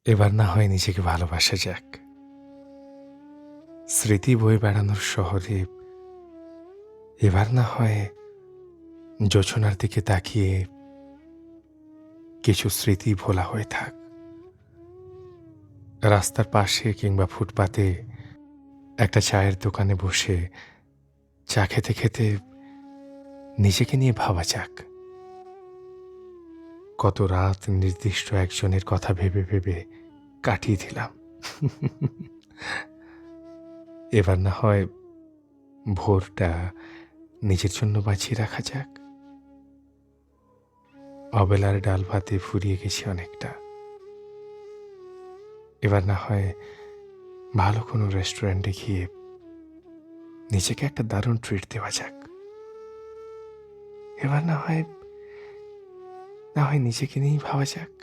এবার না হয় নিজেকে ভালোবাসা যাক। স্মৃতি বয়ে বেড়ানোর শহরে এবার না হয় জোছনার দিকে তাকিয়ে কিছু স্মৃতি ভোলা হয়ে থাক। রাস্তার পাশে কিংবা ফুটপাতে একটা চায়ের দোকানে বসে চা খেতে খেতে নিজেকে নিয়ে ভাবা যাক। কত রাত নির্দিষ্ট একজনের কথা ভেবে ভেবে কাটিয়ে দিলাম। এবার না হয় ভোরটা নিজের জন্য বাঁচিয়ে রাখা যাক। অবেলার ডাল ভাতে ফুরিয়ে গেছি অনেকটা। এবার না হয় ভালো কোনো রেস্টুরেন্টে গিয়ে নিজেকে একটা দারুণ ট্রিট দেওয়া যাক। এবার না হয় নিজেকে নিয়েই ভাবা যাক।